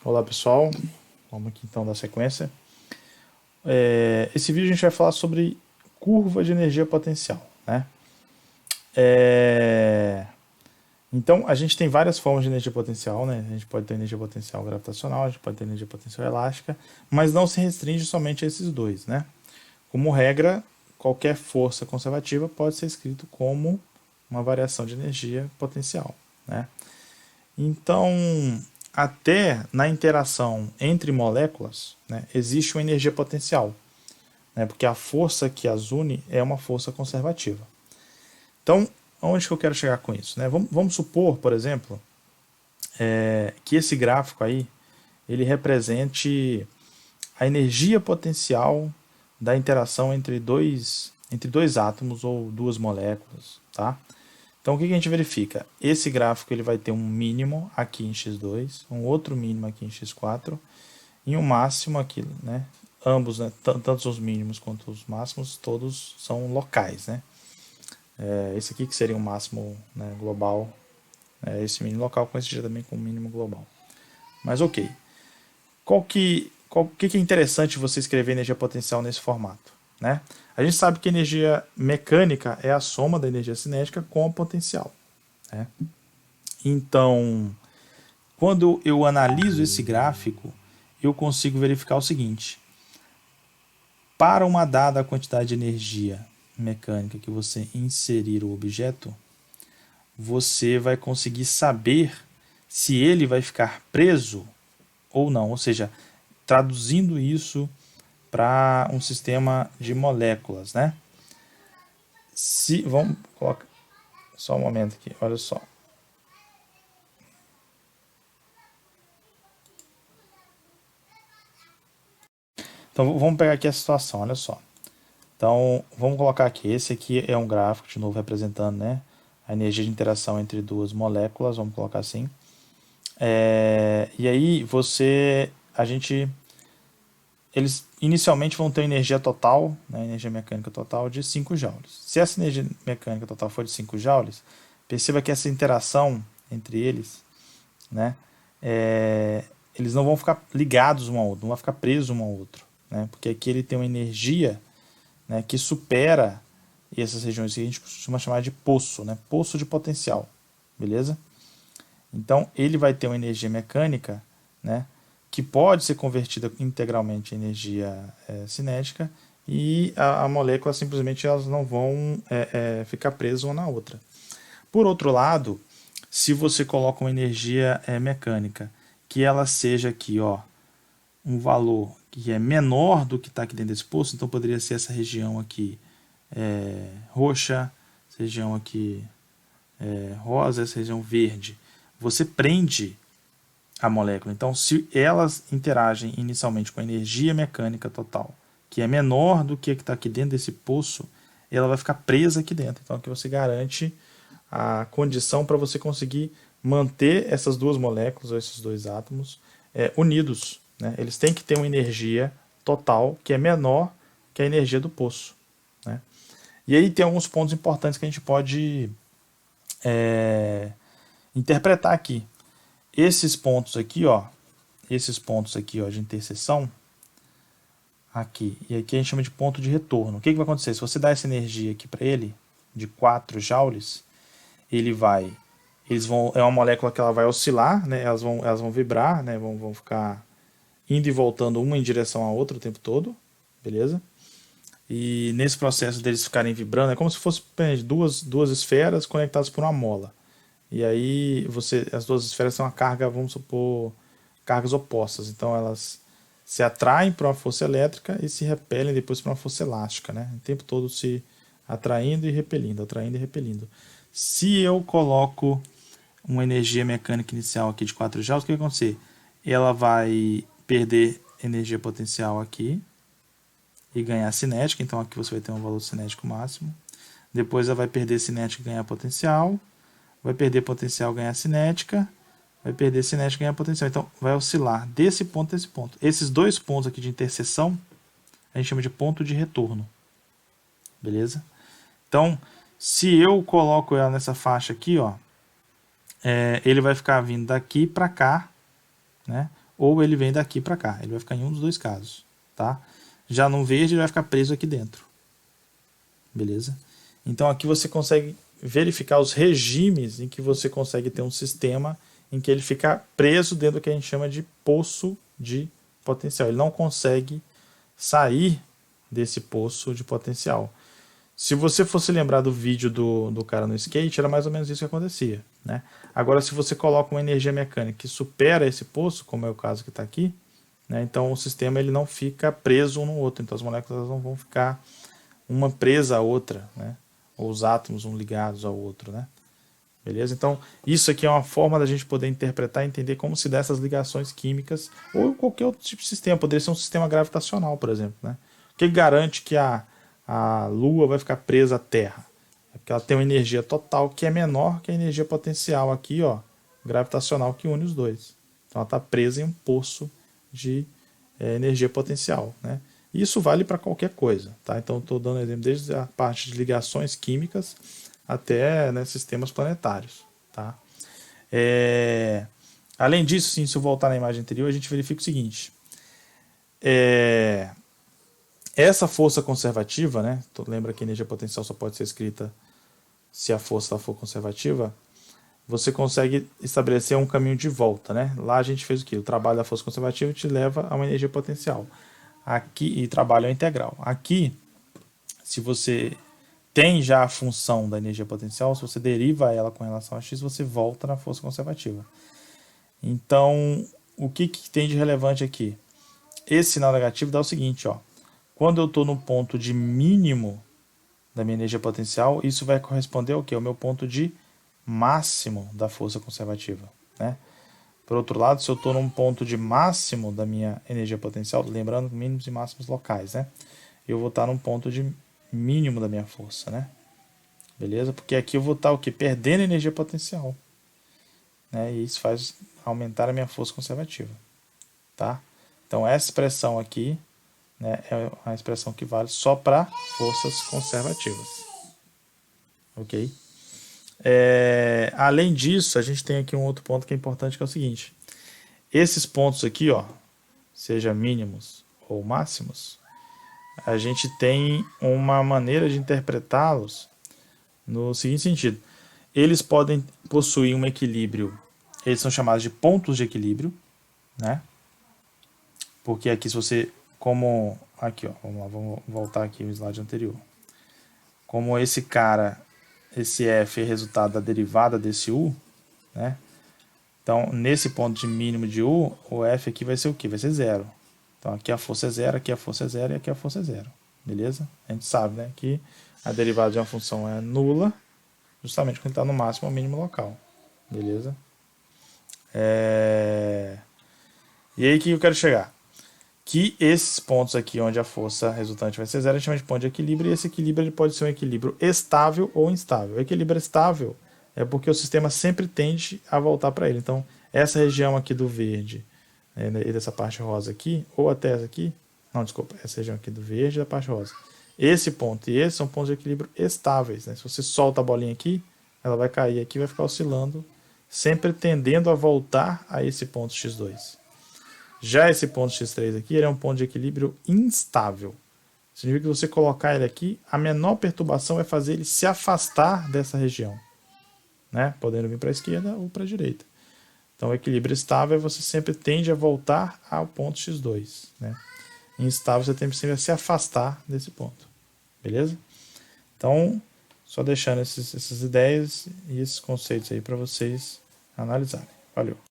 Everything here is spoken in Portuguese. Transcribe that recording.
Olá pessoal, vamos aqui então dar sequência. Esse vídeo a gente vai falar sobre curva de energia potencial, né? É, Então a gente tem várias formas de energia potencial, né? A gente pode ter energia potencial gravitacional, a gente pode ter energia potencial elástica, mas não se restringe somente a esses dois, né? Como regra, qualquer força conservativa pode ser escrito como uma variação de energia potencial, né? Então, até na interação entre moléculas, né, existe uma energia potencial, né, porque a força que as une é uma força conservativa. Então, onde que eu quero chegar com isso? Né? Vamos supor, por exemplo, que esse gráfico aí ele represente a energia potencial da interação entre dois átomos ou duas moléculas, tá? Então o que a gente verifica? Esse gráfico ele vai ter um mínimo aqui em x2, um outro mínimo aqui em x4 e um máximo aqui, né? Ambos, né? Tanto os mínimos quanto os máximos, todos são locais, né? Esse aqui que seria um máximo, né, global, esse mínimo local coincide também com o mínimo global. Mas ok. Que é interessante você escrever energia potencial nesse formato? Né? A gente sabe que energia mecânica é a soma da energia cinética com a potencial. Né? Então, quando eu analiso esse gráfico, eu consigo verificar o seguinte: para uma dada quantidade de energia mecânica que você inserir o objeto, você vai conseguir saber se ele vai ficar preso ou não. Ou seja, traduzindo isso para um sistema de moléculas, né? Se vamos colocar só um momento aqui, olha só. Então vamos pegar aqui a situação, olha só. Então vamos colocar aqui, esse aqui é um gráfico de novo representando, né, a energia de interação entre duas moléculas, vamos colocar assim. E aí eles inicialmente vão ter energia total, né, energia mecânica total de 5 joules. Se essa energia mecânica total for de 5 joules, perceba que essa interação entre eles, né, eles não vão ficar ligados um ao outro, não vão ficar presos um ao outro, né, porque aqui ele tem uma energia, né, que supera essas regiões que a gente costuma chamar de poço, né, poço de potencial, beleza? Então ele vai ter uma energia mecânica, né, que pode ser convertida integralmente em energia cinética e a molécula simplesmente elas não vão ficar presas uma na outra. Por outro lado, se você coloca uma energia mecânica que ela seja aqui, ó, um valor que é menor do que está aqui dentro desse poço, então poderia ser essa região aqui roxa, essa região aqui rosa, essa região verde. Você prende a molécula. Então, se elas interagem inicialmente com a energia mecânica total, que é menor do que está aqui dentro desse poço, ela vai ficar presa aqui dentro. Então, aqui você garante a condição para você conseguir manter essas duas moléculas ou esses dois átomos unidos. Né? Eles têm que ter uma energia total que é menor que a energia do poço. Né? E aí tem alguns pontos importantes que a gente pode interpretar aqui. Esses pontos aqui, ó, de interseção, aqui, e aqui a gente chama de ponto de retorno. O que vai acontecer? Se você dá essa energia aqui para ele, de 4 joules, é uma molécula que ela vai oscilar, né? Elas vão vibrar, né? Vão ficar indo e voltando uma em direção à outra o tempo todo, beleza? E nesse processo deles ficarem vibrando, é como se fosse duas esferas conectadas por uma mola. E aí as duas esferas têm uma carga, vamos supor, cargas opostas. Então elas se atraem para uma força elétrica e se repelem depois para uma força elástica, né? O tempo todo se atraindo e repelindo, atraindo e repelindo. Se eu coloco uma energia mecânica inicial aqui de 4 joules, o que vai acontecer? Ela vai perder energia potencial aqui e ganhar cinética, então aqui você vai ter um valor cinético máximo. Depois ela vai perder cinética e ganhar potencial, vai perder potencial, ganhar cinética, vai perder cinética e ganhar potencial. Então vai oscilar desse ponto a esse ponto. Esses dois pontos aqui de interseção a gente chama de ponto de retorno. Beleza? Então, se eu coloco ela nessa faixa aqui, ó, ele vai ficar vindo daqui para cá, né? ou ele vem daqui para cá. Ele vai ficar em um dos dois casos, tá? Já no verde ele vai ficar preso aqui dentro. Beleza? Então aqui você consegue verificar os regimes em que você consegue ter um sistema em que ele fica preso dentro do que a gente chama de poço de potencial. Ele não consegue sair desse poço de potencial. Se você fosse lembrar do vídeo do cara no skate, era mais ou menos isso que acontecia, né? Agora, se você coloca uma energia mecânica que supera esse poço, como é o caso que está aqui, né, então o sistema ele não fica preso um no outro. Então as moléculas não vão ficar uma presa à outra, né? Ou os átomos um ligados ao outro, né? Beleza? Então, isso aqui é uma forma da gente poder interpretar e entender como se dá essas ligações químicas ou qualquer outro tipo de sistema. Poderia ser um sistema gravitacional, por exemplo, né? O que garante que a Lua vai ficar presa à Terra? É porque ela tem uma energia total que é menor que a energia potencial aqui, ó, gravitacional, que une os dois. Então ela está presa em um poço de energia potencial, né? Isso vale para qualquer coisa, tá? Então estou dando exemplo desde a parte de ligações químicas até, né, sistemas planetários, tá? Além disso, sim, se eu voltar na imagem anterior, a gente verifica o seguinte: essa força conservativa, né? Lembra que a energia potencial só pode ser escrita se a força for conservativa. Você consegue estabelecer um caminho de volta, né? Lá a gente fez o quê? O trabalho da força conservativa te leva a uma energia potencial. Aqui, e trabalho é integral. Aqui, se você tem já a função da energia potencial, se você deriva ela com relação a x, você volta na força conservativa. Então, o que tem de relevante aqui? Esse sinal negativo dá o seguinte, ó. Quando eu estou no ponto de mínimo da minha energia potencial, isso vai corresponder ao quê? Ao meu ponto de máximo da força conservativa, né? Por outro lado, se eu estou num ponto de máximo da minha energia potencial, lembrando mínimos e máximos locais, né? Eu vou estar num ponto de mínimo da minha força, né? Beleza? Porque aqui eu vou estar o quê? Perdendo energia potencial, né? E isso faz aumentar a minha força conservativa, tá? Então essa expressão aqui, né, é uma expressão que vale só para forças conservativas, ok? Além disso, a gente tem aqui um outro ponto que é importante, que é o seguinte: esses pontos aqui, ó, seja mínimos ou máximos, a gente tem uma maneira de interpretá-los no seguinte sentido: eles podem possuir um equilíbrio, eles são chamados de pontos de equilíbrio, né? Porque aqui, se você, como aqui, ó, vamos lá, vamos voltar aqui o slide anterior. Como esse cara, esse F é resultado da derivada desse U, né? Então, nesse ponto de mínimo de U, o F aqui vai ser o quê? Vai ser zero. Então, aqui a força é zero, aqui a força é zero e aqui a força é zero. Beleza? A gente sabe, né, que a derivada de uma função é nula, justamente quando está no máximo ou mínimo local. Beleza? E aí, o que eu quero chegar? Que esses pontos aqui, onde a força resultante vai ser zero, a gente chama de ponto de equilíbrio, e esse equilíbrio ele pode ser um equilíbrio estável ou instável. O equilíbrio estável é porque o sistema sempre tende a voltar para ele. Então, essa região aqui do verde, e dessa parte rosa aqui, ou até essa aqui, não, desculpa, essa região aqui do verde e da parte rosa. Esse ponto e esse são pontos de equilíbrio estáveis, né? Se você solta a bolinha aqui, ela vai cair aqui e vai ficar oscilando, sempre tendendo a voltar a esse ponto x2. Já esse ponto x3 aqui, ele é um ponto de equilíbrio instável. Significa que você colocar ele aqui, a menor perturbação vai fazer ele se afastar dessa região, né? Podendo vir para a esquerda ou para a direita. Então, o equilíbrio estável, você sempre tende a voltar ao ponto x2, né? Instável, você tende sempre a se afastar desse ponto. Beleza? Então, só deixando essas ideias e esses conceitos aí para vocês analisarem. Valeu!